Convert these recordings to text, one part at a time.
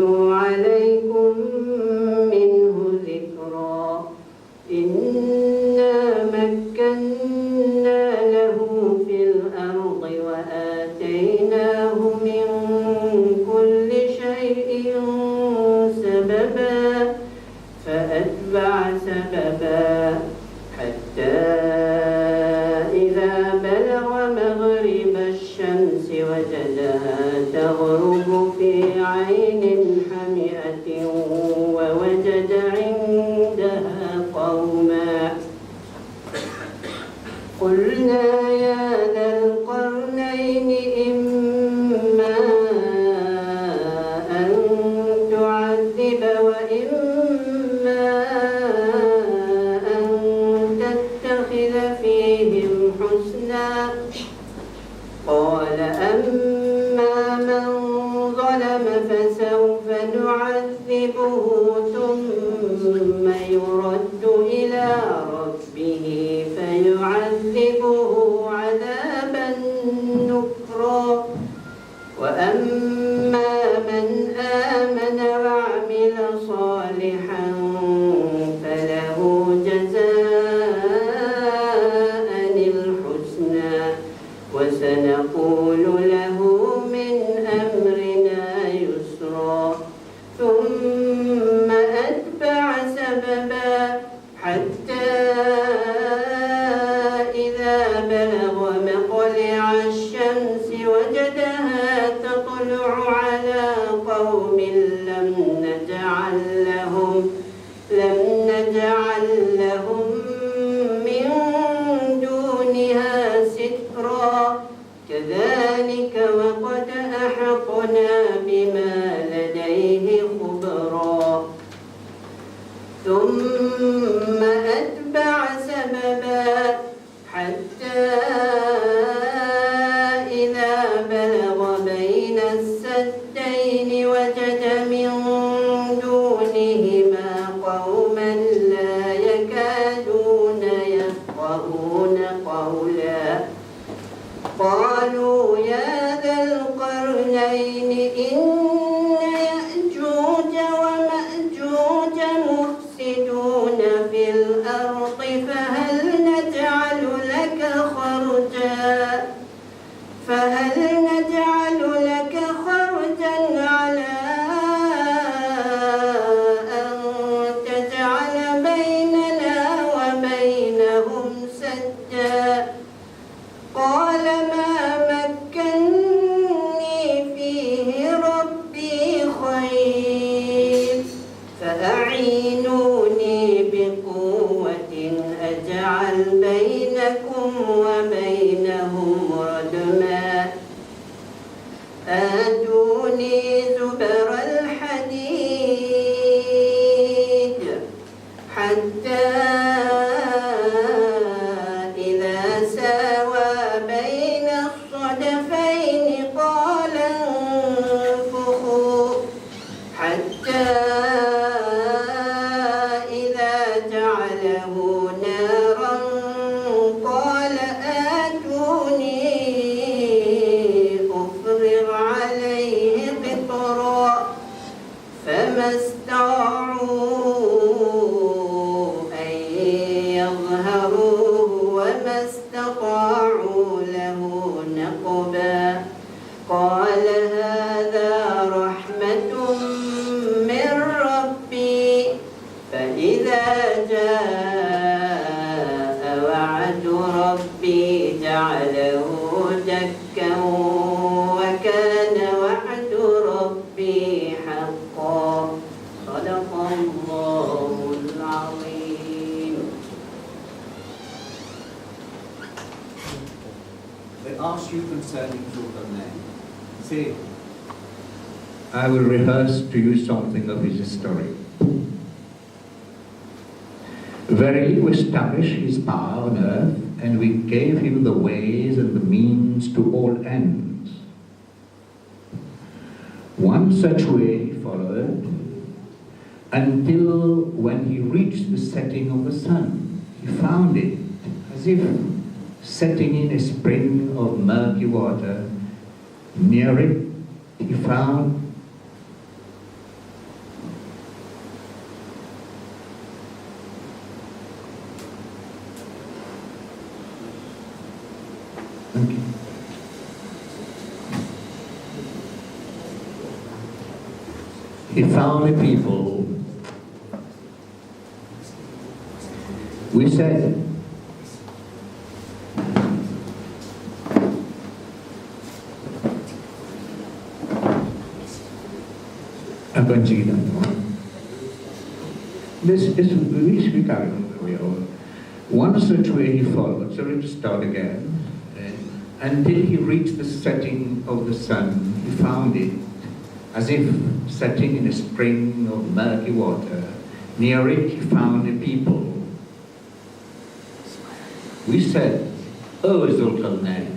يتلو عليكم منه ذكرا إنا مكنا له في الأرض وآتيناه من كل شيء سببا فأتبع سببا حتى إذا بلغ مغرب الشمس وجدها تغرب في عين حمئة ووجد عندها قوما قلنا يا ذا القرنين إما أن تعذب وإما أن تتخذ فيهم حسنا قال أما من ظلم فسوف نعذبه ثم يرد إلى ربه فيعذبه عذابا نكرا وأما من آمن وعمل صالحا فله جزاء الحسنى وسنقول له من أمرنا يسرا ثم أتبع سببا حتى إذا بلغ مطلع الشمس وجدها تطلع على قوم لم نجعل لهم من دونها سترا كذلك وقد أحطنا بما لديه خبرا ثم أتبع سببا حتى إذا بلغ بين السدين وجد من دونهما قوما لا يكادون يفقهون قولا قالوا يا ذا القرنين إن يأجوج ومأجوج مفسدون في الأرض فهل نجعل لك خرجا على أن تجعل بيننا وبينهم سدا قال ما مكني فيه ربي خير فأعينوني بقوة أجعل بينكم وبينهم ردما آتوني زبر الحديد حتى إذا ساوى بين الصدفين قال انفخوا حتى إذا جعله نارا قال آتوني أفرغ عليه قطرا فما استطاعوا أن يظهروه وما استطاعوا له نقبا قال هذا رحمة من ربي فإذا جاء وعد ربي جعله دكا وكان وعد ربي حقا صدق الله العظيم. They ask you concerning Zulkarnain. Say, I will rehearse to you something of his story. Verily we established his power on earth, and we gave him the ways and the means to all ends. One such way he followed, until when he reached the setting of the sun, he found it as if setting in a spring of murky water. Near it he found Thank you. He found the people. We said, I'm going to see that. This we carry on. Once or two he followed, so let's start again. Until he reached the setting of the sun, he found it as if setting in a spring of murky water. Near it he found a people. We said, "O Zulkarnain,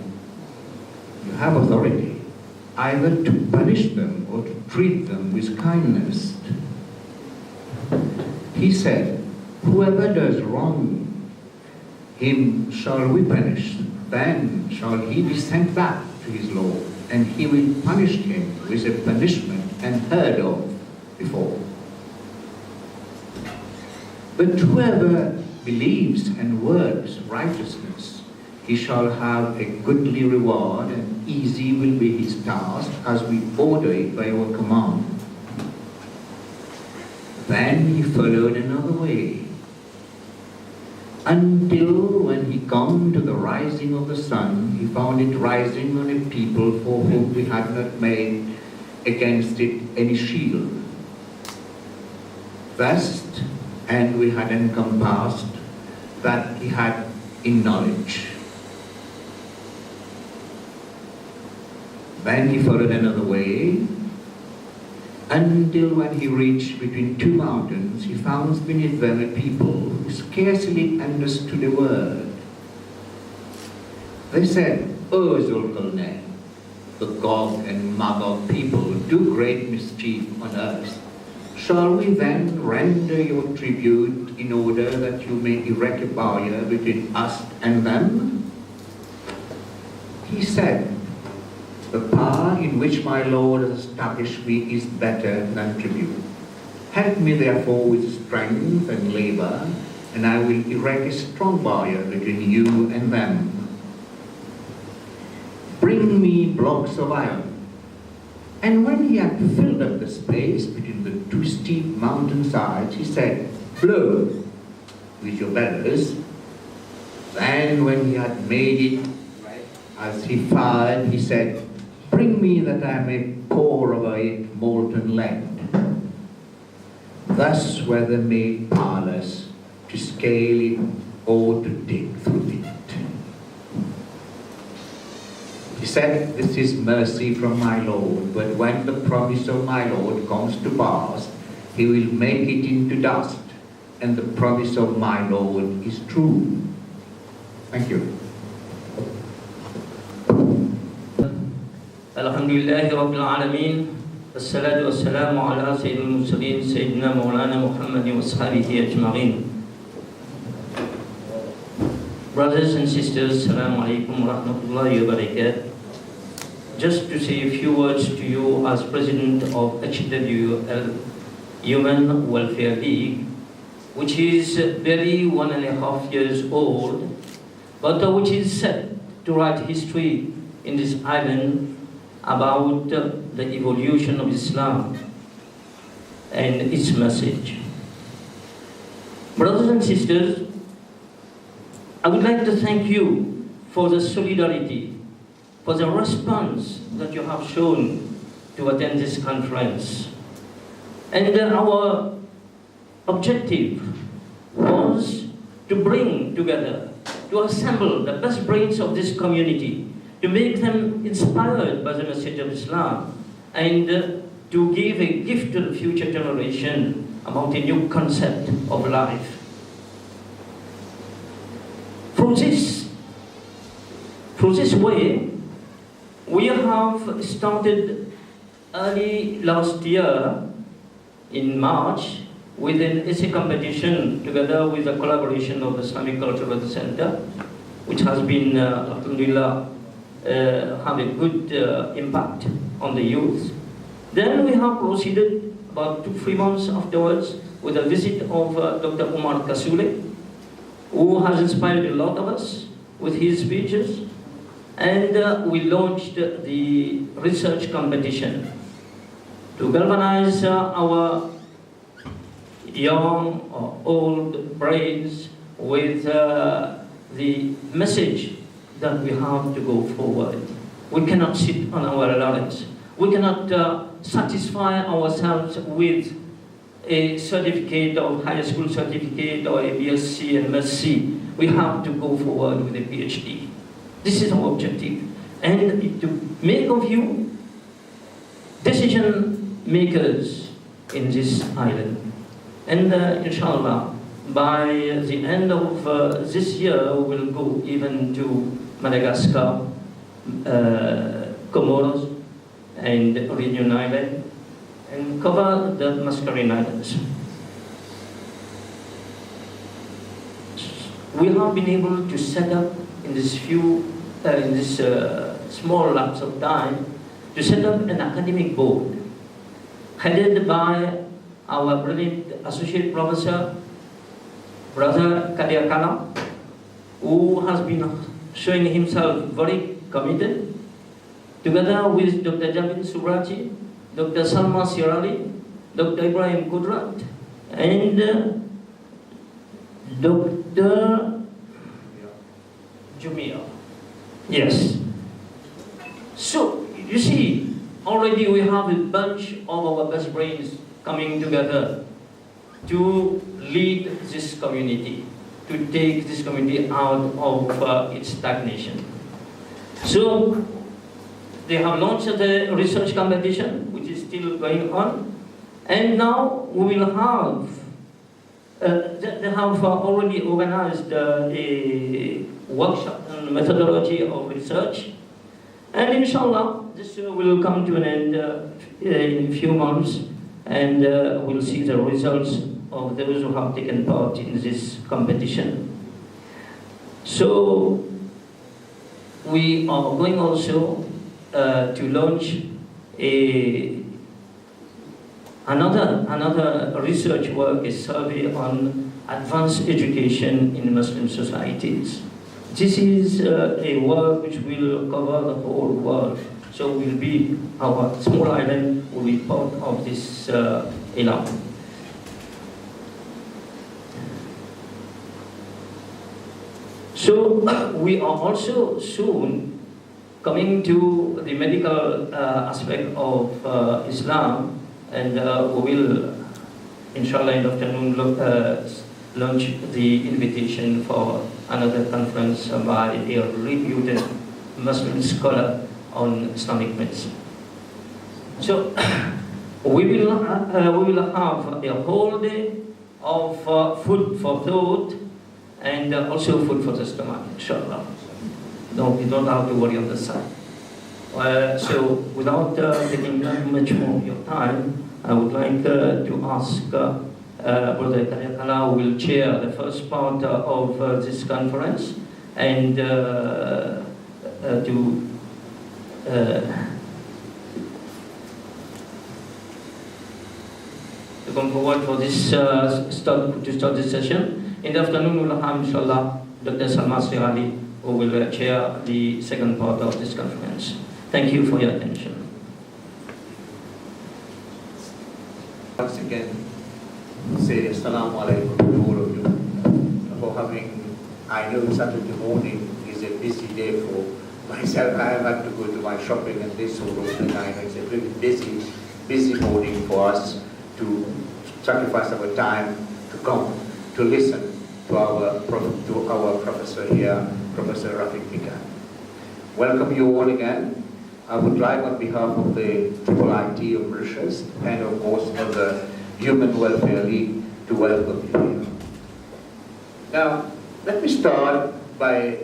you have authority either to punish them or to treat them with kindness." He said, "Whoever does wrong, him shall we punish. Then shall he be sent back to his Lord, and he will punish him with a punishment unheard of before. But whoever believes and works righteousness, he shall have a goodly reward, and easy will be his task, as we order it by our command." Then he followed another way, until when he come to the rising of the sun, he found it rising on a people for whom we had not made against it any shield. Vast, and we had encompassed that he had in knowledge. Then he followed another way, until when he reached between two mountains, he found beneath them a people who scarcely understood a word. They said, "O Zulkarnain, the Gog and Magog people do great mischief on earth. Shall we then render your tribute in order that you may erect a barrier between us and them?" He said, "The power in which my Lord has established me is better than tribute. Help me therefore with strength and labor, and I will erect a strong barrier between you and them. Bring me blocks of iron." And when he had filled up the space between the two steep mountain sides, he said, "Blow with your bellows." Then when he had made it as he fired, he said, "Bring me that I may pour over it molten lead." Thus were they made powerless to scale it or to dig through it. He said, "This is mercy from my Lord, but when the promise of my Lord comes to pass, he will make it into dust, and the promise of my Lord is true." Thank you. Alhamdulillahi Rabbil Alameen. Assalatu wassalamu ala Sayyidul Mursaleen, Sayyidina Mawlana Muhammadin wa sahbihi ajma'in. Brothers and sisters, Assalamu alaikum wa rahmatullahi wa barakatuh. Just to say a few words to you as President of HWL, Human Welfare League, which is barely 1.5 years old, but which is set to write history in this island about the evolution of Islam and its message. Brothers and sisters, I would like to thank you for the solidarity, for the response that you have shown to attend this conference. And our objective was to bring together, to assemble the best brains of this community, to make them inspired by the message of Islam, and to give a gift to the future generation about a new concept of life. Through this way, we have started early last year in March with an essay competition together with the collaboration of the Islamic Cultural Center, which has been, alhamdulillah, have a good impact on the youth. Then we have proceeded about 2-3 months afterwards with a visit of Dr. Omar Kasule, who has inspired a lot of us with his speeches. And we launched the research competition to galvanize our young or old brains with the message that we have to go forward. We cannot sit on our laurels. We cannot satisfy ourselves with a certificate or high school certificate or a BSc and MSc. We have to go forward with a PhD. This is our objective. And to make of you decision makers in this island. And inshallah, by the end of this year, we'll go even to Madagascar, Comoros, and Reunion Island, and cover the Mascarene Islands. We have been able to set up in this small lapse of time, to set up an academic board headed by our brilliant associate professor, Brother Kadir Kala, who has been showing himself very committed, together with Dr. Jamin Subrati, Dr. Salma Sirali, Dr. Ibrahim Kudrat, and Dr. Jumia. Yes. So, you see, already we have a bunch of our best brains coming together to lead this community, to take this community out of its stagnation. So, they have launched a research competition, which is still going on, and now we will have, they have already organized a workshop on methodology of research, and inshallah, this will come to an end in a few months, and we'll see the results of those who have taken part in this competition. So, we are going also to launch another research work, a survey on advanced education in Muslim societies. This is a work which will cover the whole world. So will be our small island will be part of this elan. So we are also soon coming to the medical aspect of Islam, and we will, inshallah, in the afternoon launch the invitation for another conference by a reputed Muslim scholar on Islamic medicine. So we will have a whole day of food for thought and also food for the stomach, inshallah. No, we don't have to worry on the side. So without taking much more of your time, I would like to ask Brother Kadir Kala, who will chair the first part of this conference, and to come forward for this to start this session. In the afternoon, we'll have, inshallah, Dr. Salma Sirali, who will chair the second part of this conference. Thank you for your attention. Once again, say Assalamu alaikum to all of you for having, I know Saturday morning is a busy day for myself. I have had to go to my shopping and this sort of thing. I know it's a very busy morning for us to sacrifice our time to come to listen to our professor here, Professor Rafiq Bikan. Welcome you all again. I would like on behalf of the Triple IT of Mauritius and of course of the Human Welfare League to welcome you here. Now, let me start by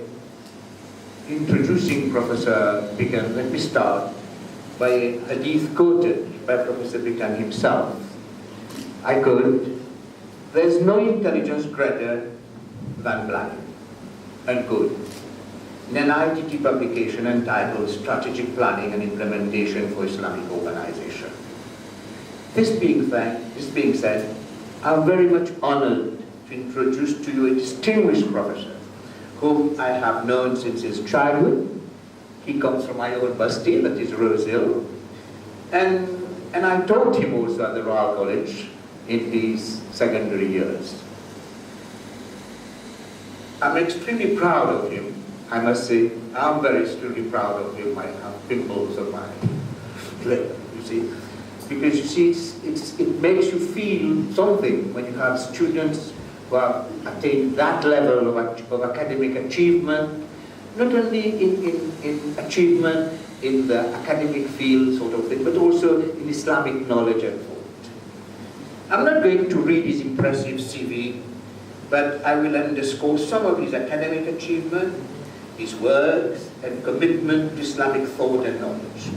introducing Professor Bikan. Let me start by a hadith quoted by Professor Bikan himself. I quote, "There's no intelligence greater than blind," unquote, in an ITT publication entitled Strategic Planning and Implementation for Islamic Organization. This being said, I'm very much honored to introduce to you a distinguished professor whom I have known since his childhood He comes from my own basti, that is Rose Hill. And I taught him also at the Royal College in his secondary years. I'm extremely proud of him. I must say, I'm very extremely proud of him. I have pimples on my lip, you see. Because you see, it makes you feel something when you have students who have attained that level of academic achievement, not only in achievement in the academic field sort of thing, but also in Islamic knowledge and thought. I'm not going to read his impressive CV, but I will underscore some of his academic achievement, his works, and commitment to Islamic thought and knowledge.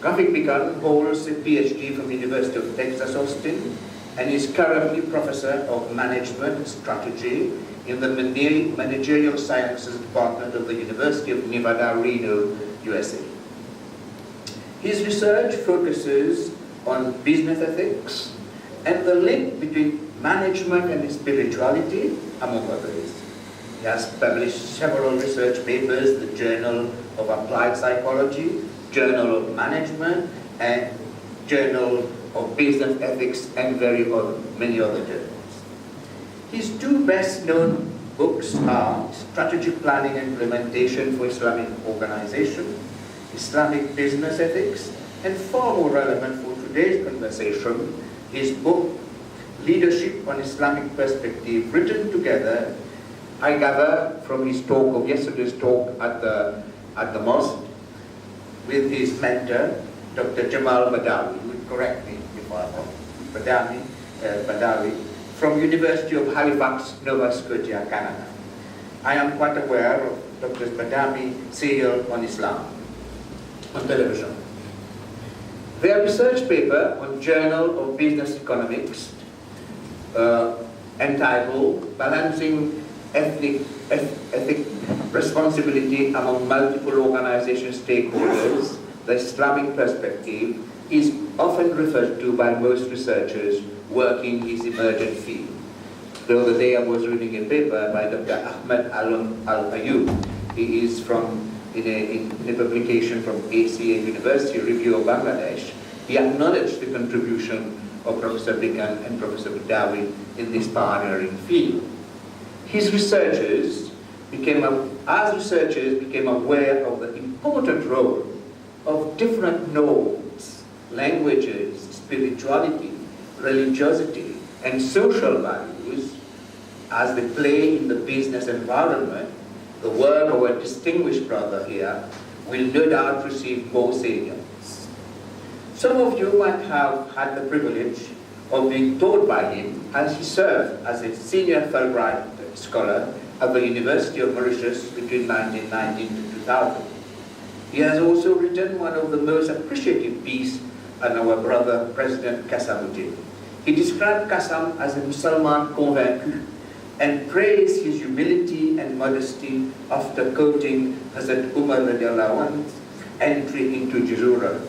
Rafiq Bikan holds a PhD from the University of Texas, Austin, and is currently Professor of Management and Strategy in the Managerial Sciences Department of the University of Nevada, Reno, USA. His research focuses on business ethics and the link between management and spirituality, among others. He has published several research papers in the Journal of Applied Psychology, Journal of Management, and Journal of Business Ethics, and many other journals. His two best-known books are Strategic Planning and Implementation for Islamic Organization, Islamic Business Ethics, and far more relevant for today's conversation, his book, Leadership on Islamic Perspective, written together, I gather from his talk of yesterday's talk at the mosque, with his mentor, Dr. Jamal Badawi, who would correct me if I'm wrong, Badawi, from University of Halifax, Nova Scotia, Canada. I am quite aware of Dr. Badawi's serial on Islam, on television. Their research paper on Journal of Business Economics, entitled Balancing Ethic Responsibility Among Multiple Organization Stakeholders, the Islamic Perspective, is often referred to by most researchers working in this emergent field. The other day I was reading a paper by Dr. Ahmed Al-Ayub. He is in a publication from ACA University Review of Bangladesh. He acknowledged the contribution of Professor Bikan and Professor Badawi in this pioneering field. His researchers became aware of the important role of different norms, languages, spirituality, religiosity, and social values as they play in the business environment. The work of our distinguished brother here will no doubt receive more salience. Some of you might have had the privilege of being taught by him as he served as a senior Fulbright scholar at the University of Mauritius between 1990 to 2000. He has also written one of the most appreciative pieces on our brother President Kassamuddin. He described Kassam as a Muslim convaincu and praised his humility and modesty after quoting Hazrat Umar radiallahu anhu's entry into Jazura.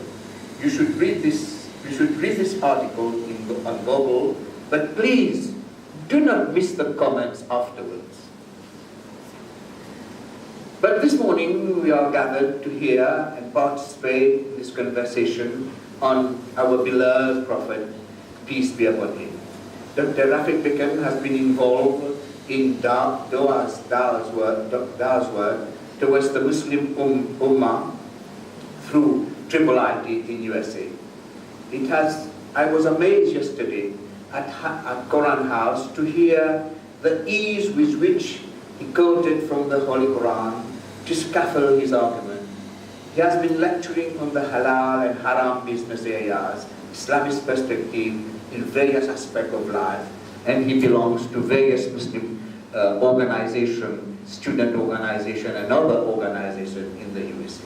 You should read this article on Google, but please do not miss the comments afterwards. But this morning we are gathered to hear and participate in this conversation on our beloved Prophet, peace be upon him. Dr. Rafiq Bikan has been involved in Dawah's work towards the Muslim Ummah through Triple IT in USA. I was amazed yesterday at Quran House to hear the ease with which he quoted from the Holy Quran to scaffold his argument. He has been lecturing on the halal and haram business areas, Islamist perspective in various aspects of life, and he belongs to various Muslim organizations, student organization and other organizations in the USA.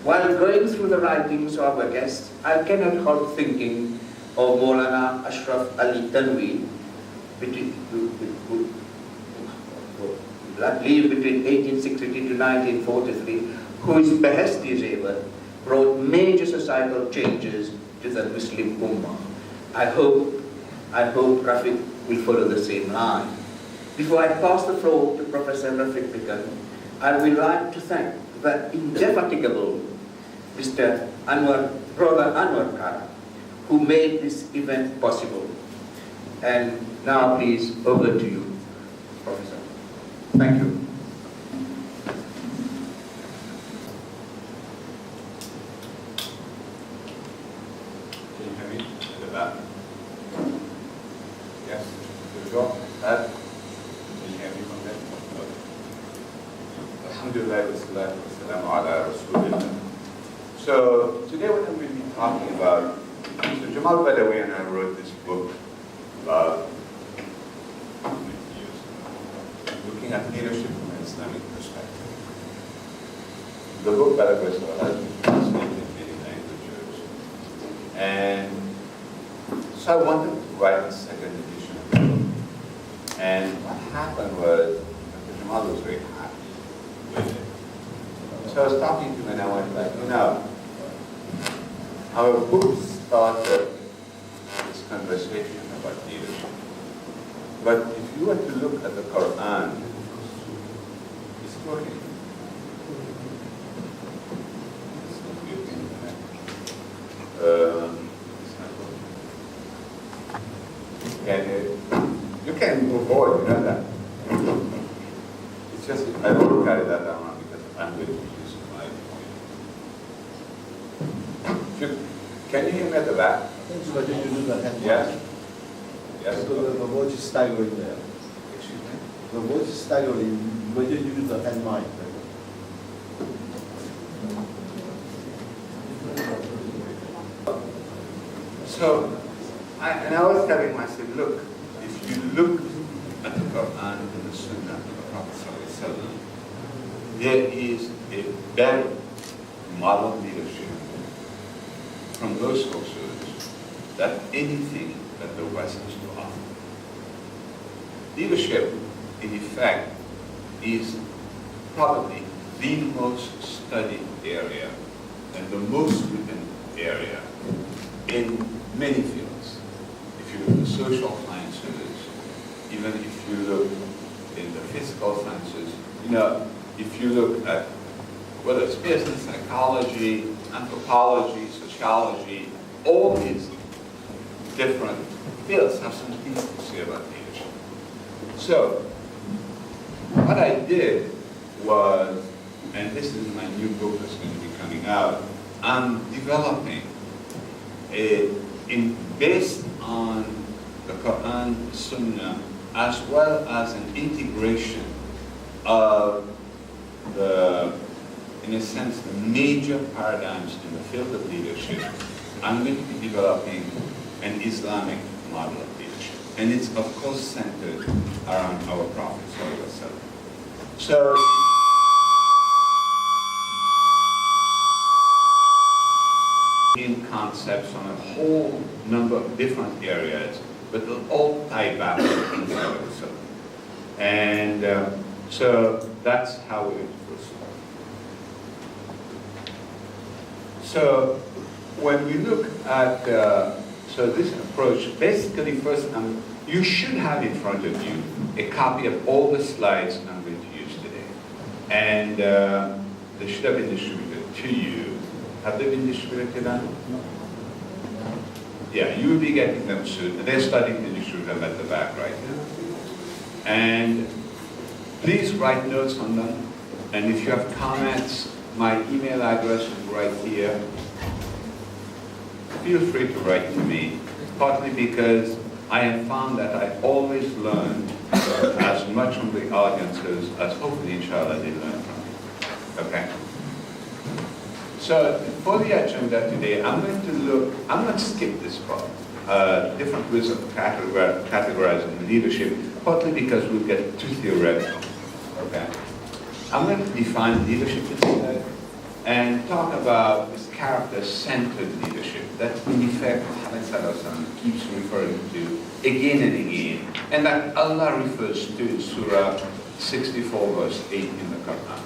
While going through the writings of our guests, I cannot help thinking of Maulana Ashraf Ali Tanwi, who lived between 1863 to 1943, whose behesti zevat brought major societal changes to the Muslim Ummah. I hope Rafiq will follow the same line. Before I pass the floor to Professor Rafiq Bikan, I would like to thank the indefatigable Mr. Brother Anwar Kara, who made this event possible. And now please, over to you, Professor. Thank you. Can you hear me? At the back? Yes? Here we go. Can you hear me from there? Okay. Alhamdulillah, wassalatu wassalamu ala rasulillah. So, today what I'm going to be talking about, so Jamal Badawi and I wrote this book about looking at leadership from an Islamic perspective. The book, by the way, has been translated in many languages. And so I wanted to write a second edition of the book. And what happened was, Dr. Jamal was very happy with it. So I was talking to him and I went like, you know, our book started this conversation about leadership. But if you were to look at the Quran, it's working. It's not working. It's not working. You can move forward, you know that. It's just, I don't carry that around because I'm going to use my point. Can you hear me at the back? It's better you do the headline. Yes? Yes. Because the voice is staggering there. Excuse me? The voice is staggering. Better you do the head mic. So, I was telling myself, look, if you look at the Quran and the Sunnah of the Prophet ﷺ, there is a better model of leadership from those sources than anything that the West has to offer. Leadership, in effect, is probably the most studied area and the most written area in many fields. If you look at the social sciences, even if you look in the physical sciences, you know, if you look at whether it's business, psychology, anthropology, sociology, all these different fields have something to say about leadership. So, what I did was, and this is my new book that's going to be coming out, I'm developing based on the Quran, Sunnah, as well as an integration of in a sense, the major paradigms in the field of leadership. I'm going to be developing an Islamic model of leadership. And it's, of course, centered around our Prophet ﷺ. So, in concepts on a whole number of different areas, but they'll all tie back to the Prophet ﷺ. And so that's how we proceed. So when we look at so this approach, basically first you should have in front of you a copy of all the slides I'm going to use today. And they should have been distributed to you. Have they been distributed to them? No. Yeah, you will be getting them soon. They're starting to distribute them at the back right now. And please write notes on them. And if you have comments, my email address is right here. Feel free to write to me, partly because I have found that I always learn as much from the audiences as hopefully, inshallah, they learn from me. Okay? So, for the agenda today, I'm going to skip this part. Different ways of categorizing leadership, partly because we'll get too theoretical. Okay? I'm going to define leadership instead and talk about this character-centered leadership that, in effect, Muhammad ﷺ keeps referring to again and again, and that Allah refers to in Surah 64, verse 8 in the Quran.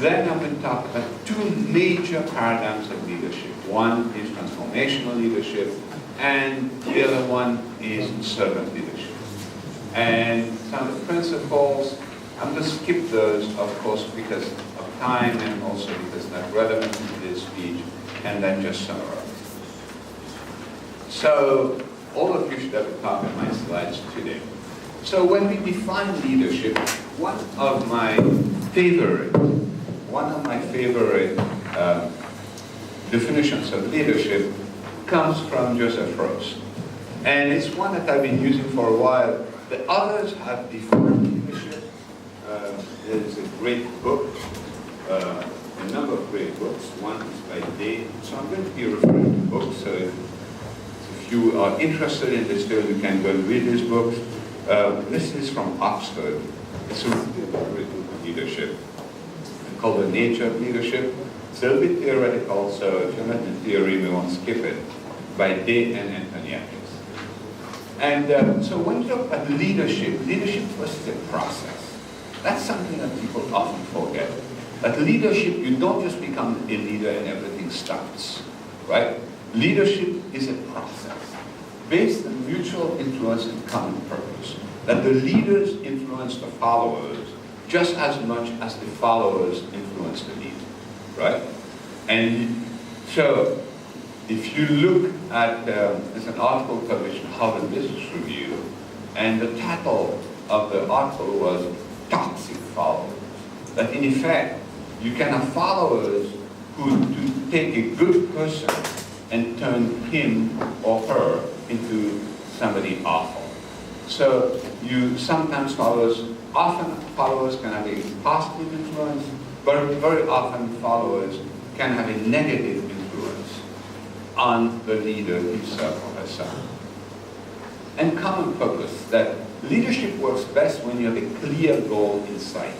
Then I'm going to talk about two major paradigms of leadership. One is transformational leadership, and the other one is servant leadership. And some of the principles I'm going to skip those, of course, because of time and also because they're not relevant to this speech, and then just summarize. So, all of you should have a copy of my slides today. So when we define leadership, one of my favorite definitions of leadership comes from Joseph Ross. And it's one that I've been using for a while. The others have defined leadership. There's a great book, a number of great books. One is by Day. So I'm going to be referring to books. So if you are interested in this field, you can go and read these books. This is from Oxford. It's a really good leadership. It's called The Nature of Leadership. It's a little bit theoretical, so if you're not in theory, we won't skip it. By Day and Antoniakis. And so when you talk about leadership, leadership first is a process. That's something that people often forget. That leadership, you don't just become a leader and everything starts, right? Leadership is a process based on mutual influence and common purpose. That the leaders influence the followers just as much as the followers influence the leader, right? And so, if you look at, there's an article published in Harvard Business Review, and the title of the article was Toxic Followers. That in effect, you can have followers who take a good person and turn him or her into somebody awful. So often followers can have a positive influence, but very often followers can have a negative influence on the leader himself or herself. And common purpose, that leadership works best when you have a clear goal in sight.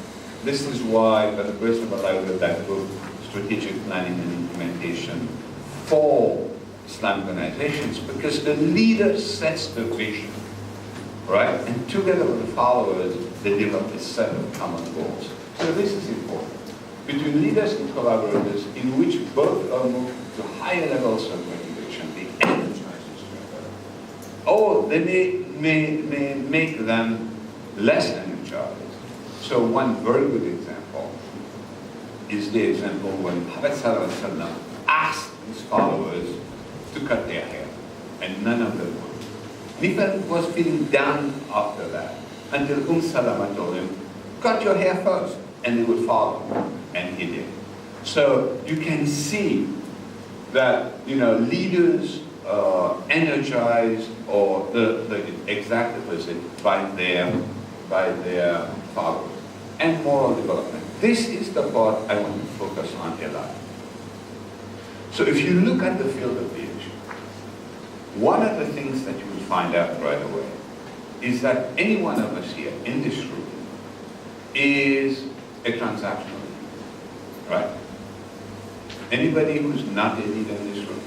This is why, by the grace of Allah, I wrote that book, Strategic Planning and Implementation for Islamic Organizations, because the leader sets the vision, right? And together with the followers, they develop a set of common goals. So this is important. Between leaders and collaborators, in which both are moved to higher levels of motivation, they energize each other. Or they may make them less energized. So one very good example is the example when Prophet ﷺ asked his followers to cut their hair, and none of them would. Nifal was feeling down after that, until Salama told him, cut your hair first, and they would follow. And he did. So you can see that, leaders are energized, or the exact opposite, by their followers. And moral development. This is the part I want to focus on a lot. So if you look at the field of leadership, one of the things that you will find out right away is that any one of us here in this room is a transactional leader, right? Anybody who's not a leader in this room?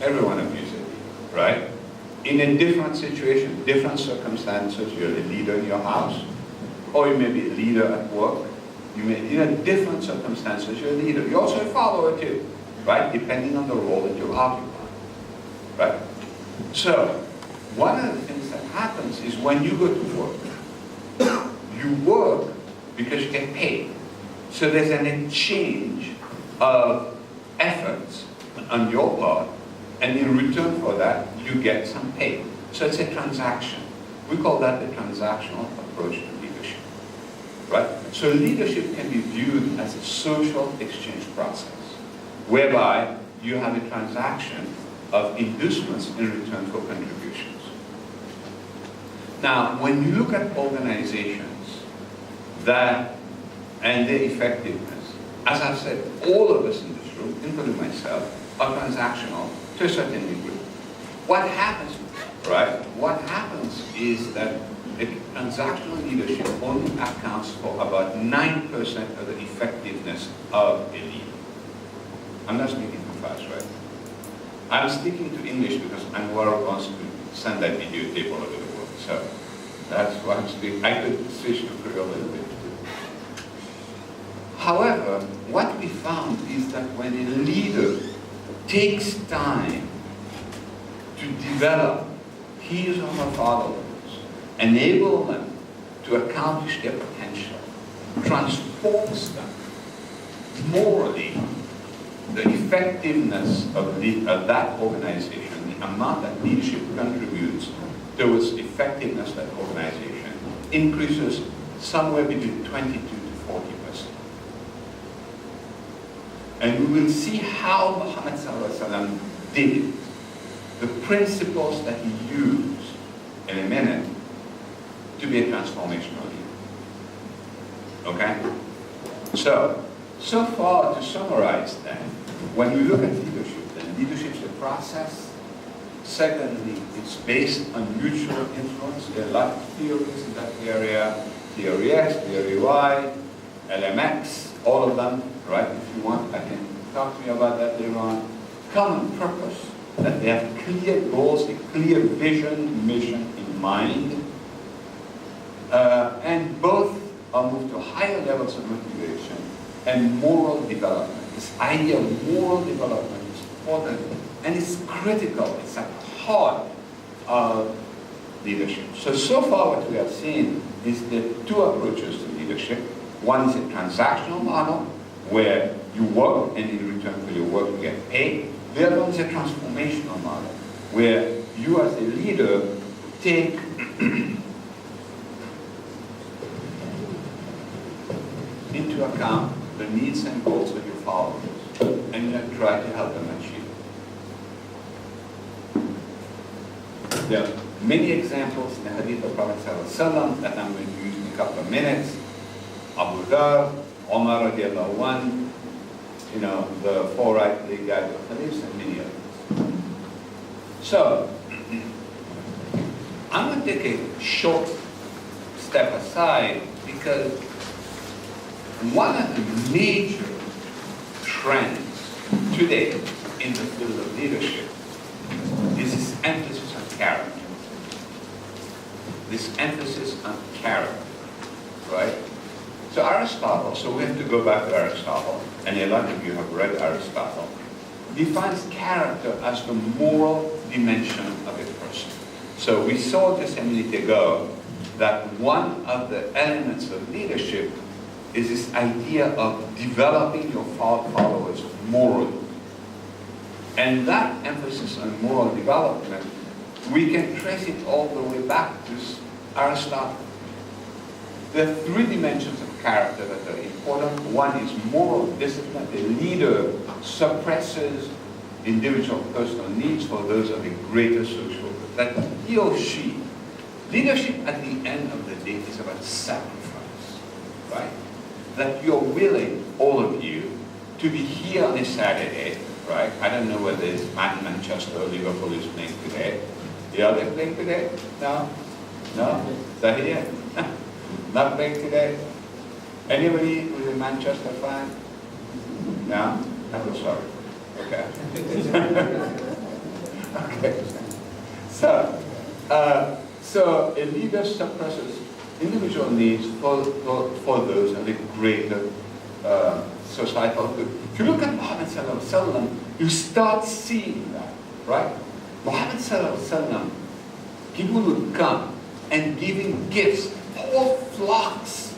Every one of you is a leader, right? In a different situation, different circumstances, you're a leader in your house, or you may be a leader at work. You may, in different circumstances, you're a leader. You're also a follower too, right? Depending on the role that you occupy, right? So, one of the things that happens is when you go to work, you work because you get paid. So there's an exchange of efforts on your part, and in return for that, you get some pay. So it's a transaction. We call that the transactional approach to leadership, right? So leadership can be viewed as a social exchange process, whereby you have a transaction of inducements in return for contributions. Now, when you look at organizations and their effectiveness, as I've said, all of us in this room, including myself, are transactional to a certain degree. What happens, right? What happens is that transactional leadership only accounts for about 9% of the effectiveness of a leader. I'm not speaking too fast, right? I'm speaking to English because Anwar wants to send that video tape all over the world. So that's why I'm speaking. I could switch to Creole a little bit too. However, what we found is that when a leader takes time to develop his or her followers, enable them to accomplish their potential, transforms them morally, the effectiveness of that organization, the amount that leadership contributes towards effectiveness of that organization, increases somewhere between 22 to 40%. And we will see how Muhammad ﷺ did it. The principles that he used in a minute to be a transformational leader. Okay? So far to summarize then, when we look at leadership, then leadership is a process. Secondly, it's based on mutual influence. There are a lot of theories in that area. Theory X, theory Y, LMX, all of them, right? If you want, I can talk to you about that later on. Common purpose, that they have clear goals, a clear vision, mission in mind. And both are moved to higher levels of motivation and moral development. This idea of moral development is important and it's critical. It's at the heart of leadership. So far what we have seen is the two approaches to leadership. One is a transactional model where you work and in return for your work you get paid. The other one is a transformational model where you as a leader take into account the needs and goals of your followers and you try to help them achieve. There are many examples in the Hadith of Prophet ﷺ that I'm going to use in a couple of minutes. Abu Dhar, Omar radiallahu anhu, the four rightly guided Hadiths and many others. So, I'm going to take a short step aside because one of the major trends today in the field of leadership is this emphasis on character. This emphasis on character, right? So Aristotle, so we have to go back to Aristotle, and a lot of you have read Aristotle, defines character as the moral dimension of a person. So we saw just a minute ago that one of the elements of leadership is this idea of developing your followers morally. And that emphasis on moral development, we can trace it all the way back to Aristotle. There are three dimensions of character that are important. One is moral discipline. The leader suppresses individual personal needs for those of a greater social good. That he or she, leadership at the end of the day is about sacrifice, right? That you're willing, all of you, to be here on a Saturday, right? I don't know whether it's Manchester or Liverpool is playing today. Are they playing today? No? No? Is that here? Not playing today? Anybody who's a Manchester fan? No? I'm sorry. Okay. Okay. So a leader suppresses individual needs for those of a greater societal good. If you look at Muhammad sallallahu alaihi wasallam, you start seeing that, right? Muhammad sallallahu alaihi wasallam, people would come and give him gifts, whole flocks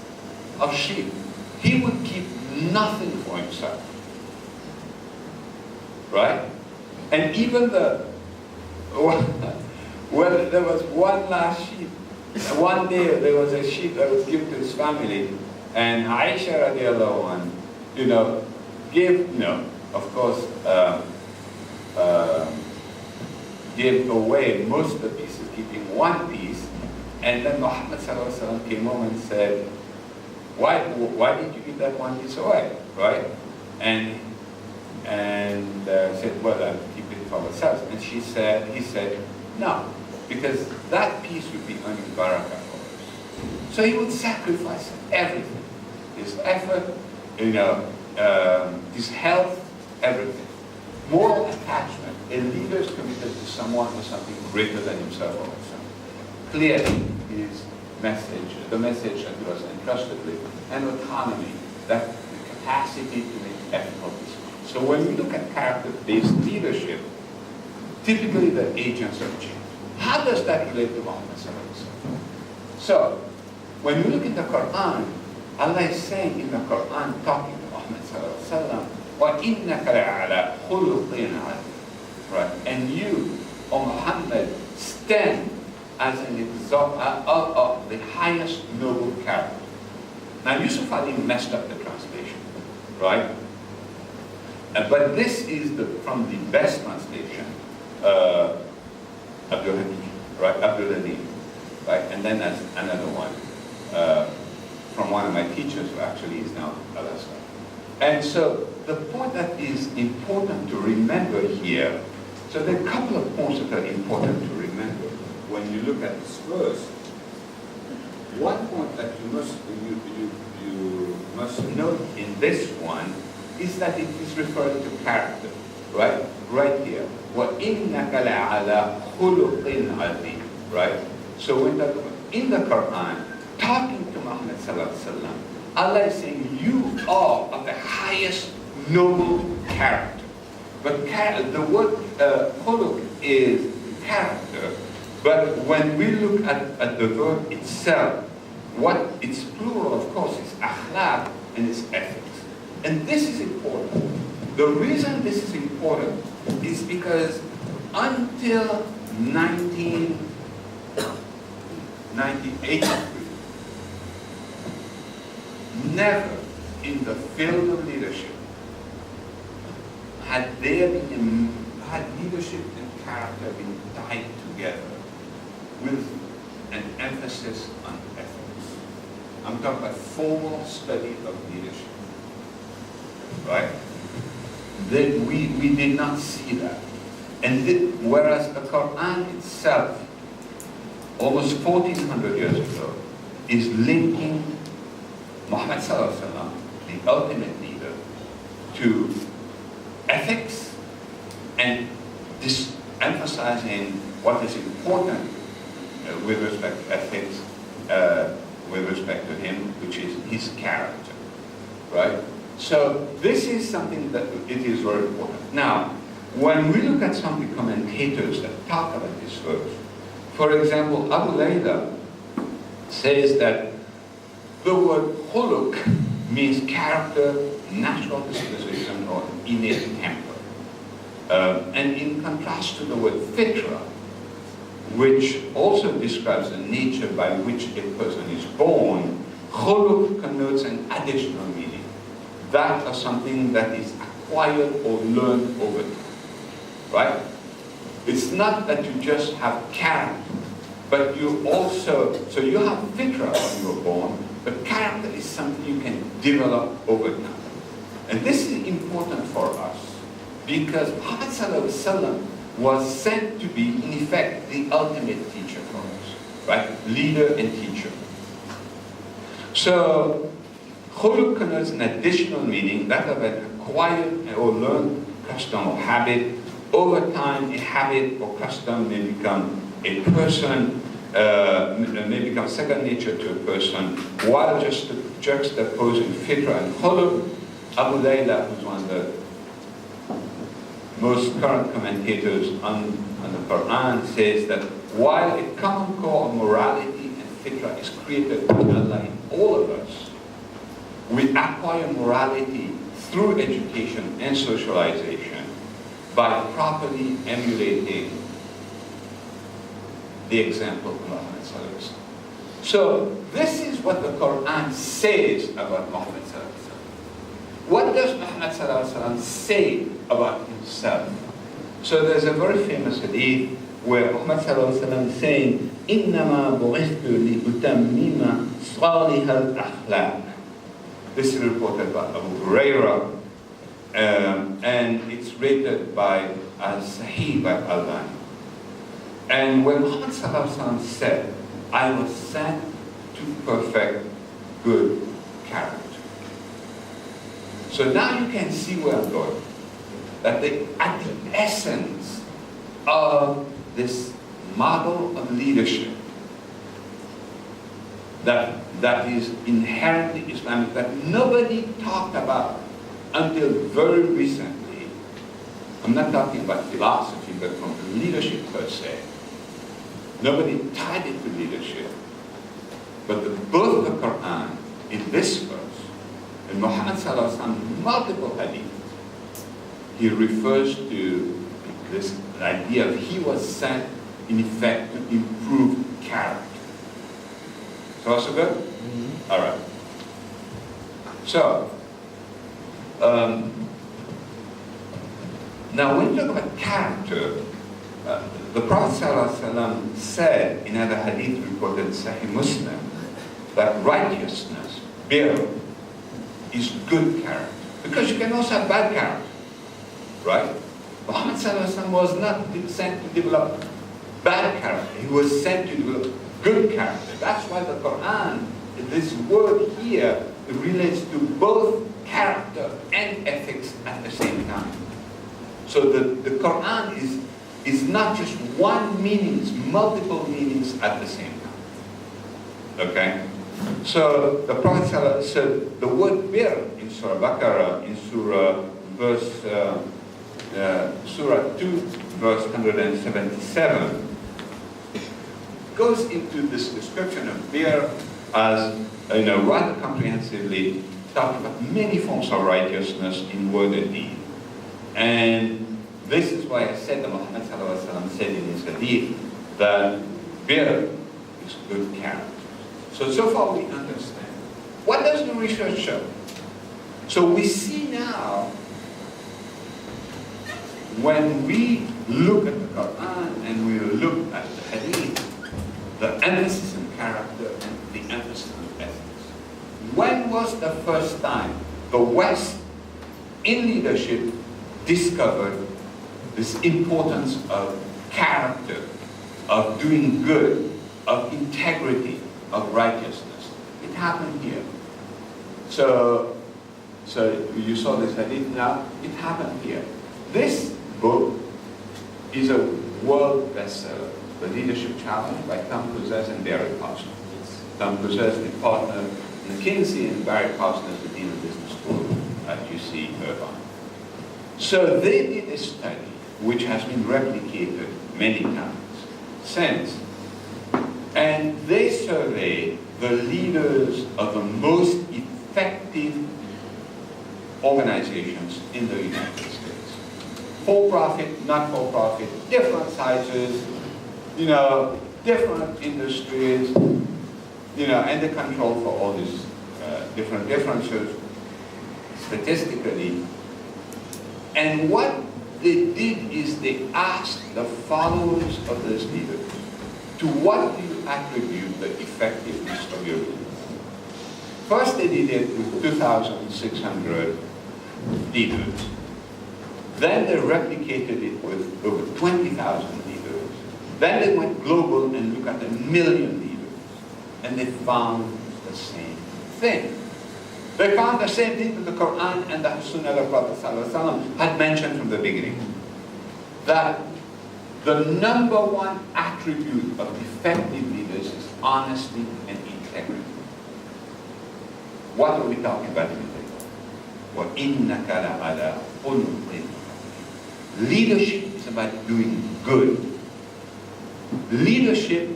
of sheep. He would keep nothing for himself, right? And even when there was one last sheep, one day there was a sheep that was given to his family, and Aisha radiallahu anha, gave, of course, gave away most of the pieces, keeping one piece, and then Muhammad sallallahu alaihi wasallam came home and said, why did you give that one piece away, right? And said, well, I'll keep it for ourselves. And he said, no, because that piece would be earning barakah for us. So he would sacrifice everything, his effort, his health, everything. Moral attachment. A leader is committed to someone or something greater than himself or herself. Clearly, his message, the message that was entrusted with, and autonomy, that the capacity to make ethical decisions. So when we look at character-based leadership, typically the agents of change. How does that relate to Muhammad sallallahu alaihi wasallam? So, when you look in the Quran, Allah is saying in the Quran, talking to Muhammad sallallahu alaihi wasallam, وَإِنَّكَ لَعَلَى خُلُقٍ عَظِيمٍ. Right? And you, O Muhammad, stand as an example of the highest noble character. Now Yusuf Ali messed up the translation, right? But this is from the best translation, Abdul Hakim, right? Abdul Halim, right? And then there's another one from one of my teachers who actually is now Alaska. And so the point that is important to remember here, so there are a couple of points that are important to remember when you look at this verse. One point that you must note in this one is that it is referring to character, right? Right here. وَإِنَّكَ لَعَلَى خُلُقٍ عَظِيمٍ. Right? So when in the Quran, talking to Muhammad sallallahu alaihi wasallam, Allah is saying, you are of the highest noble character. But the word khuluq is character. But when we look at the verb itself, what its plural, of course, is akhlaq and it's ethics. And this is important. The reason this is important is because until 1983, never in the field of leadership had leadership and character been tied together with an emphasis on ethics. I'm talking about formal study of leadership, right? That we did not see that. And whereas the Quran itself, almost 1400 years ago, is linking Muhammad sallallahu alaihi wasallam, the ultimate leader, to ethics and emphasizing what is important with respect to ethics, with respect to him, which is his character, right? So this is something that it is very important. Now, when we look at some of the commentators that talk about this verse, for example, Abu Layla says that the word khuluq means character, natural disposition, or innate temper. And in contrast to the word fitra, which also describes the nature by which a person is born, khuluq connotes an additional meaning. That of something that is acquired or learned over time, right? It's not that you just have character, but you also, so you have fitra when you're born, but character is something you can develop over time. And this is important for us because Muhammad sallallahu alaihi wasallam was sent to be, in effect, the ultimate teacher for us, right? Leader and teacher. So, khuluq connotes an additional meaning, that of an acquired or learned custom or habit. Over time, a habit or custom may become a person, may become second nature to a person, while just juxtaposing fitra and khuluq. Abu Layla, who's one of the most current commentators on the Quran, says that while a common core of morality and fitra is created by Allah in all of us, we acquire morality through education and socialization by properly emulating the example of Muhammad sallallahu alaihi wasallam. So this is what the Quran says about Muhammad sallallahu alaihi wasallam. What does Muhammad sallallahu alaihi wasallam say about himself? So there's a very famous hadith where Muhammad sallallahu alaihi wasallam is saying, "Innama bu'ithtu li'utammima salihal akhlaq." This is reported by Abu Huraira, and it's rated by Sahih by Albani. And when Muhammad sallallahu alaihi wasallam said, "I was sent to perfect good character." So now you can see where I'm going. That at the essence of this model of leadership that is inherently Islamic, that nobody talked about until very recently. I'm not talking about philosophy, but from leadership per se. Nobody tied it to leadership. But both the Quran, in this verse, and Muhammad sallallahu alaihi wasallam, multiple hadith, he refers to this idea of he was sent, in effect, to improve character. So good? Mm-hmm. All right. So, now when you talk about character, the Prophet ﷺ said in other hadith reported in Sahih Muslim that righteousness, bir, is good character. Because you can also have bad character, right? Muhammad ﷺ was not sent to develop bad character. He was sent to develop good character. That's why the Quran, this word here, relates to both character and ethics at the same time. So the Quran is not just one meaning, it's multiple meanings at the same time. Okay? So the Prophet said the word bir in Surah Baqarah, in Surah 2, verse 177, goes into this description of bir as, rather comprehensively, talking about many forms of righteousness in word and deed. And this is why I said that Muhammad said in his hadith that bir is good character. So far we understand. What does the research show? So we see now, when we look at the Quran and we look at the hadith, the emphasis on character and the emphasis on ethics. When was the first time the West, in leadership, discovered this importance of character, of doing good, of integrity, of righteousness? It happened here. So you saw this hadith now, it happened here. This book is a world bestseller, The Leadership Challenge by Tom Cousins and Barry Posner. Tom Cousins, the partner in McKinsey, and Barry Posner is the Dean of Business School at UC Irvine. So they did a study which has been replicated many times since, and they surveyed the leaders of the most effective organizations in the United States. For-profit, not-for-profit, different sizes, different industries, and the control for all these different differences statistically. And what they did is they asked the followers of those leaders, to what do you attribute the effectiveness of your leaders? First they did it with 2,600 leaders. Then they replicated it with over 20,000 leaders. Then they went global and looked at 1 million leaders. And they found the same thing. They found the same thing that the Quran and the Sunnah of the Prophet ﷺ had mentioned from the beginning. That the number one attribute of effective leaders is honesty and integrity. What are we talking about in the وَإِنَّكَ لَعَلَىٰ خُلُقٍ. Leadership is about doing good. Leadership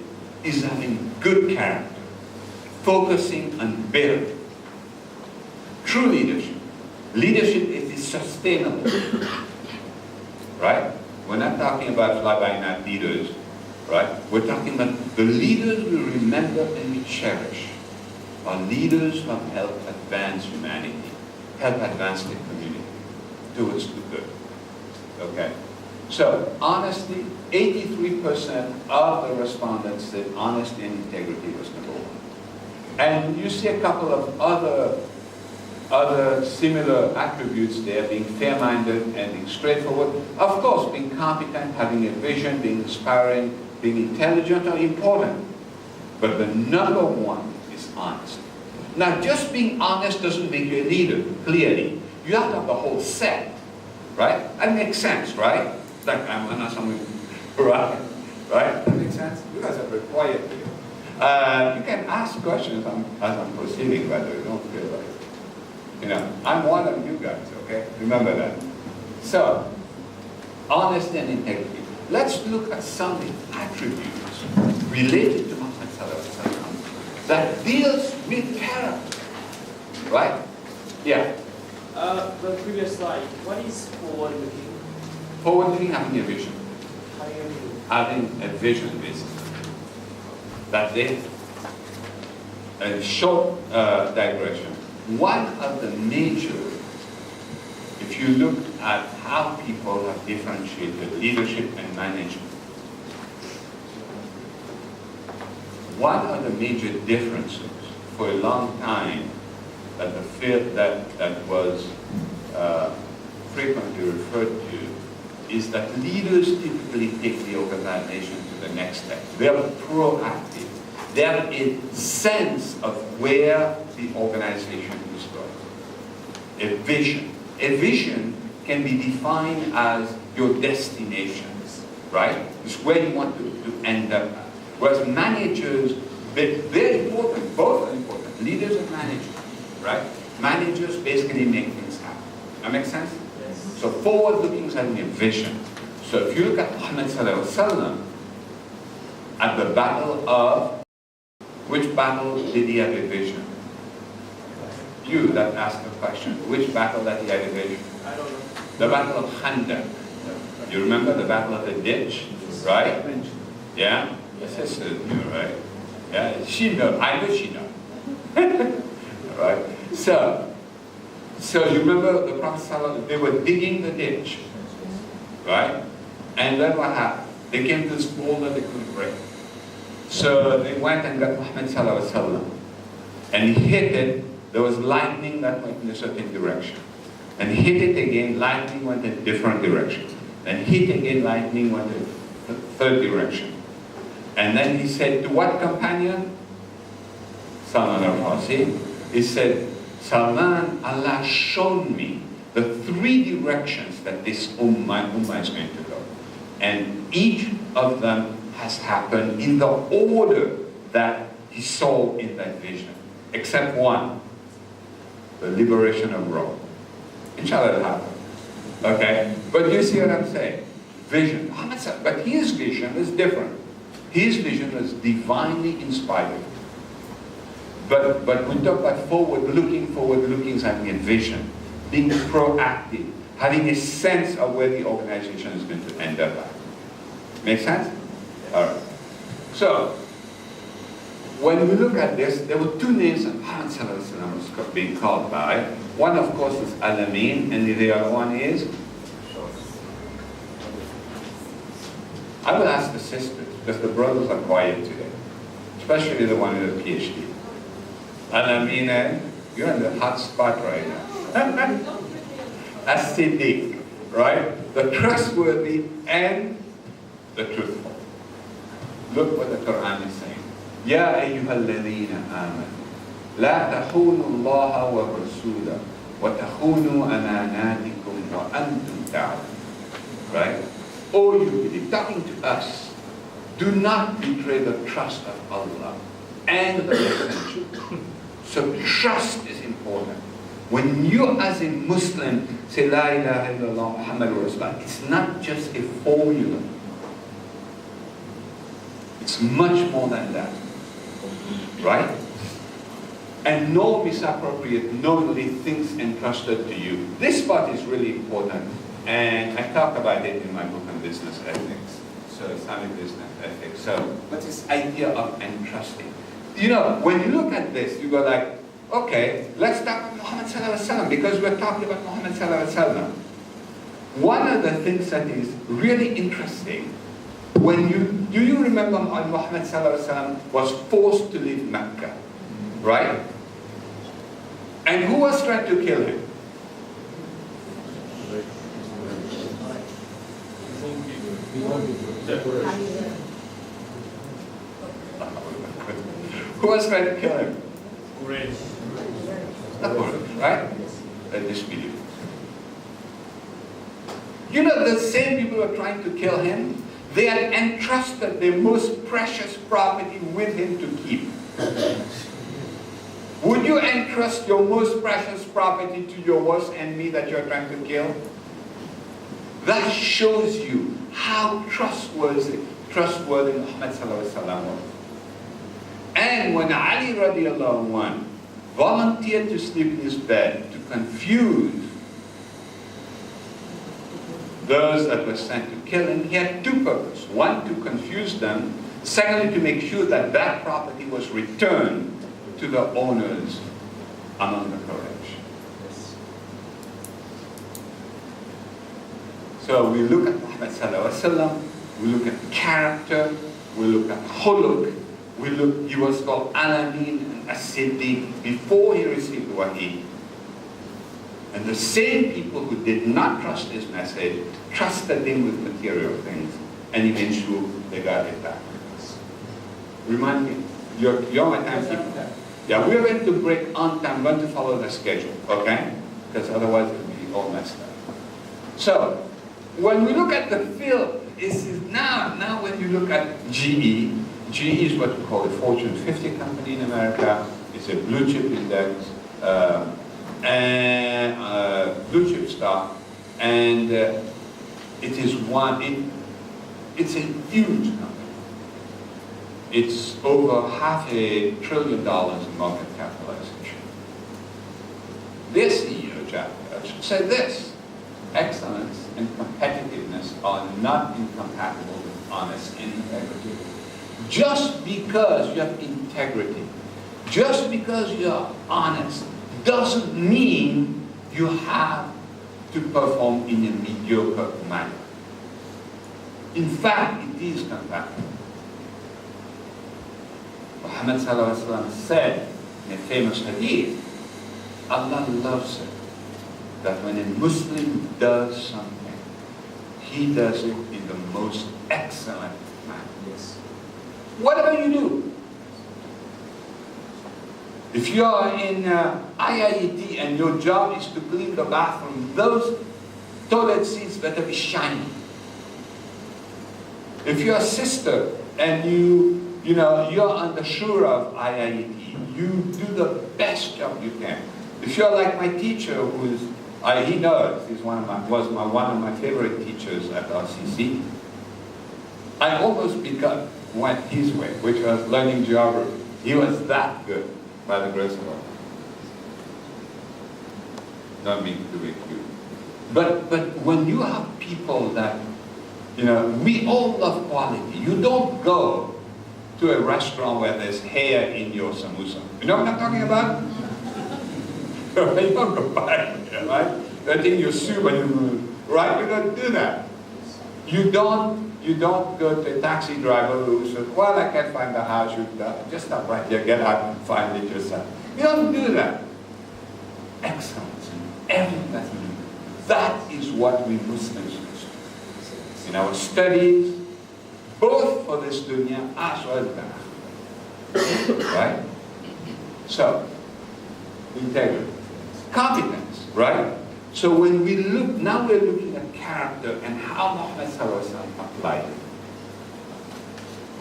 is having good character, focusing on bir. True leadership. Leadership is sustainable. Right? We're not talking about fly-by-night leaders. Right? We're talking about the leaders we remember and we cherish. Are leaders who have helped advance humanity, help advance the community towards the good. Okay? So, honesty, 83% of the respondents said honesty and integrity was number one. And you see a couple of other similar attributes there, being fair-minded and being straightforward. Of course, being competent, having a vision, being inspiring, being intelligent are important. But the number one is honesty. Now, just being honest doesn't make you a leader, clearly. You have to have the whole set, right? That makes sense, right? Like, I'm not someone, right? Right? That makes sense? You guys are very quiet here. You can ask questions as I'm proceeding, by the way. Don't feel like, I'm one of you guys, okay? Remember that. So, honesty and integrity. Let's look at some attributes related to Muhammad sallallahu alaihi wasallam that deals with character, right? Yeah. The previous slide, what is forward-looking? Forward-looking, having a vision. How do you mean? Having a vision, basically. That's it. A short digression. One of the major, if you look at how people have differentiated leadership and management, one of the major differences for a long time that the field that was frequently referred to is that leaders typically take the organization to the next step. They are proactive. They have a sense of where the organization is going. A vision. A vision can be defined as your destinations, right? It's where you want to end up at. Whereas managers, they're important, both are important, leaders and managers, right? Managers basically make things happen. That makes sense? Yes. So forward-looking is having a vision. So if you look at Muhammad Sallallahu Alaihi Wasallam, at the battle of, which battle did he have a vision? You that asked the question, which battle that he had a vision? I don't know. The battle of Khandaq. You remember the battle of the ditch, right? Yeah? The sister knew, right? Yeah, she knows. I know she knows. Right? So you remember the Prophet ﷺ, they were digging the ditch, right? And then what happened? They came to this boulder they couldn't break. So they went and got Muhammad ﷺ, and he hit it. There was lightning that went in a certain direction. And he hit it again, lightning went in a different direction. And hit again, lightning went in the third direction. And then he said, to what companion? Salman al-Farsi. He said, Salman, Allah shown me the three directions that this ummah is going to go. And each of them has happened in the order that he saw in that vision. Except one, the liberation of Rome. Inshallah it'll happen. Okay? But you see what I'm saying? Vision. But his vision is different. His vision is divinely inspired. But we talk about forward-looking is having a vision, being proactive, having a sense of where the organization is going to end up at. Make sense? All right. So, when we look at this, there were two names that Muhammad was being called by. One, of course, is Al-Amin, and the other one is? I will ask the sisters, because the brothers are quiet today, especially the one with a PhD. Al-Amin, you're in the hot spot right now. As-Siddiq, right? The trustworthy and the truthful. Look what the Quran is saying. يا أيها الذين آمنوا لا تخونوا الله والرسول وتخونوا أماناتكم وأنتم تعلمون. Right? Oh, you believe, talking to us, do not betray the trust of Allah and the messenger. So trust is important. When you as a Muslim say La ilaha illallah Muhammadur Rasulullah, it's not just a formula. It's much more than that. Right? And no misappropriate knowingly things entrusted to you. This part is really important. And I talk about it in my book on business ethics. So Islamic business ethics. So what's this idea of entrusting? You know, when you look at this, you go like, okay, let's talk about Muhammad Sallallahu Alaihi Wasallam because we're talking about Muhammad Sallallahu Alaihi Wasallam. One of the things that is really interesting, do you remember when Muhammad Sallallahu Alaihi Wasallam was forced to leave Mecca, right? And who was trying to kill him? Who was trying to kill him? Right? Disbelief. You know, the same people who are trying to kill him, they had entrusted their most precious property with him to keep. Would you entrust your most precious property to your worst enemy that you're trying to kill? That shows you how trustworthy Muhammad Sallallahu Alaihi Wasallam was. And when Ali radiallahu anh volunteered to sleep in his bed to confuse those that were sent to kill him, he had two purposes. One, to confuse them. Secondly, to make sure that that property was returned to the owners among the Quraysh. So we look at Muhammad sallallahu alaihi wasallam, we look at character, we look at khuluq, he was called Al-Amin and As-Siddiq before he received the Wahi. And the same people who did not trust his message trusted him with material things, and he made sure they got it back. Remind me, you're my timekeeper. Yeah, we're going to break on time. I'm going to follow the schedule, okay? Because otherwise it will be all messed up. So, when we look at the field, now when you look at GE is what we call a Fortune 50 company in America. It's a blue chip index, and blue chip stock, and it's a huge company. It's over $500 billion in market capitalization. Their CEO, Jack Welch, said this: excellence and competitiveness are not incompatible with honesty and integrity. Just because you have integrity, just because you are honest, doesn't mean you have to perform in a mediocre manner. In fact, it is compatible. Muhammad sallallahu alaihi wasallam said in a famous hadith, Allah loves it that when a Muslim does something, he does it in the most excellent manner. Yes. Whatever you do. If you are in IIED and your job is to clean the bathroom, those toilet seats better be shiny. If you're a sister and you're on the shore of IIED, you do the best job you can. If you're like my teacher, he knows, he's one of my favorite teachers at RCC. I almost went his way, which was learning geography. He was that good, by the grace of God. Not mean to be cute. But when you have people that, we all love quality. You don't go to a restaurant where there's hair in your samosa. You know what I'm talking about? You don't go buy it, right? That's in your soup, right? You don't do that. You don't go to a taxi driver who says, well, I can't find the house. You just stop right here, get out and find it yourself. You don't do that. Excellence in everything that you do. That is what we Muslims do. In our studies, both for this dunya as well as the akhirah. Right? So, integrity. Competence, right? So when we look, now we're looking at character and how Muhammad sallallahu alaihi wasallam applied it.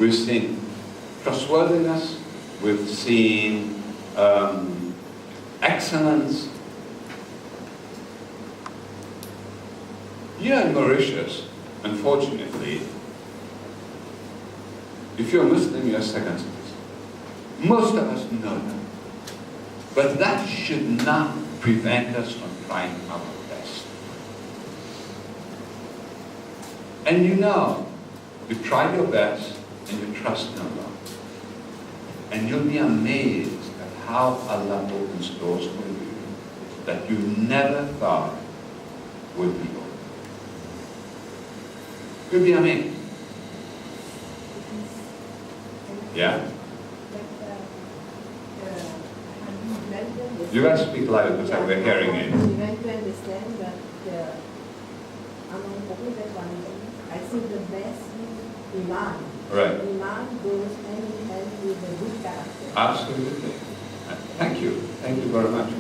We've seen trustworthiness, we've seen excellence. Here in Mauritius, unfortunately, if you're a Muslim, you're a second citizen. Most of us know that. But that should not prevent us from trying our best. And you try your best and you trust in Allah. And you'll be amazed at how Allah opens doors for you that you never thought would be open. You'll be amazed. Yeah? You guys speak louder because we're hearing it. We want to understand that among the one, I think the best is Iman. Right. Iman goes hand in hand with the good character. Absolutely. Thank you. Thank you very much.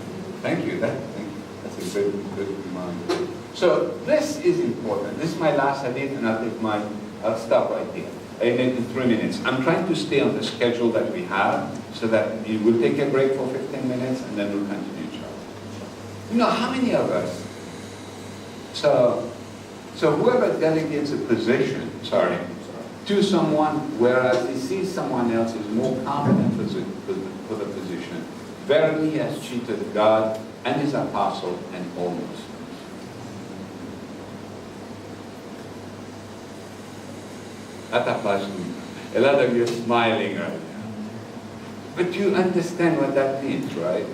Thank you. That's a good reminder. So this is important. This is my last hadith, and I'll stop right here. In 3 minutes. I'm trying to stay on the schedule that we have so that we'll take a break for 15 minutes and then we'll continue each other. How many of us? So whoever delegates a position, to someone, whereas he sees someone else is more competent for the position. Verily he has cheated God and his apostle and all Muslims. That applies to me. A lot of you are smiling right now. But you understand what that means, right?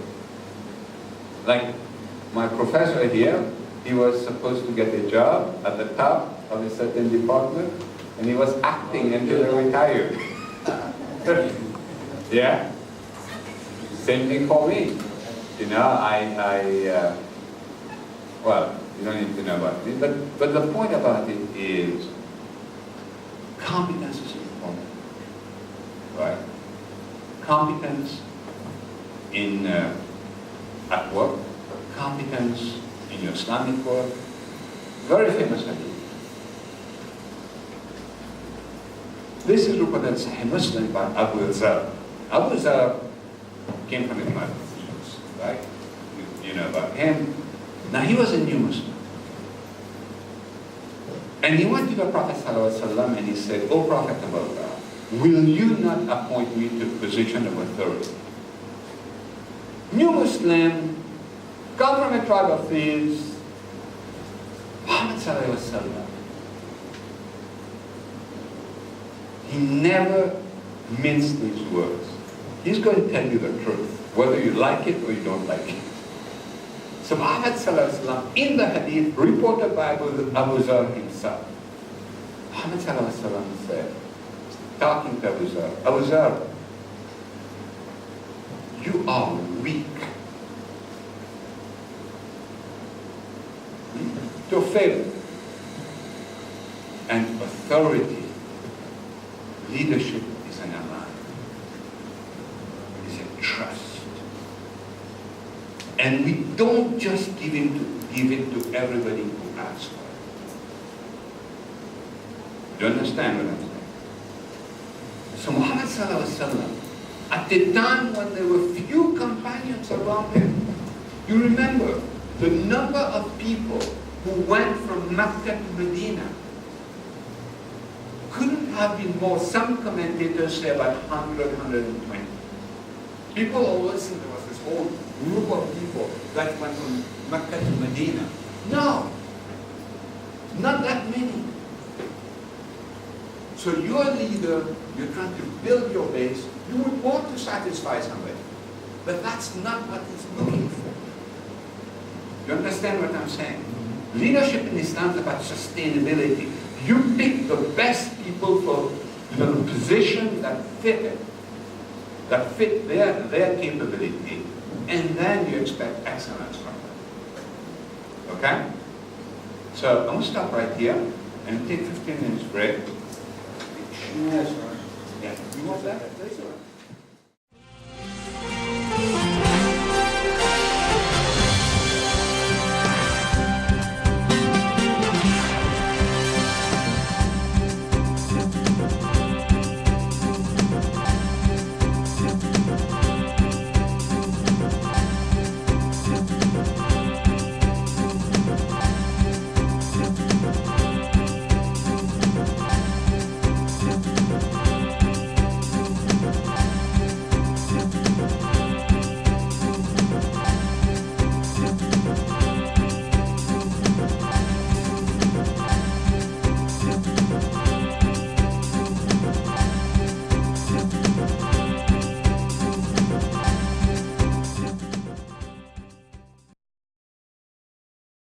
Like my professor here, he was supposed to get a job at the top of a certain department, and he was acting until he retired. Yeah? Same thing for me. You know, well, you don't need to know about it, but the point about it is competence is important, right? Competence in at work, competence in your Islamic work. Very famous hadith. This is reported in Sahih Muslim by Abu Zar. Abu Zar came from a tribe of thieves, right? You know about him. Now he was a new Muslim. And he went to the Prophet ﷺ and he said, "O Prophet of Allah, will you not appoint me to a position of authority?" New Muslim, come from a tribe of thieves. Muhammad ﷺ, he never minced his words. He's going to tell you the truth, whether you like it or you don't like it. So Muhammad ﷺ, in the hadith reported by Abu Zar himself, Muhammad ﷺ said, talking to Abu Zar, you are weak to fail. And authority, leadership is an aman, is a trust. And we don't just give it to everybody who asks for it. Do you understand what I'm saying? So Muhammad ﷺ, at the time when there were few companions around him, you remember the number of people who went from Mecca to Medina couldn't have been more. Some commentators say about 100, 120. People always think there was this whole group of people that went from Mecca to Medina. No, not that many. So you're a leader, you're trying to build your base, you would want to satisfy somebody. But that's not what he's looking for. You understand what I'm saying? Leadership in Islam is about sustainability. You pick the best people for the position that fit it, that fit their capability, and then you expect excellence from them. Okay? So I'm going to stop right here and take 15 minutes break. Yeah, you want that?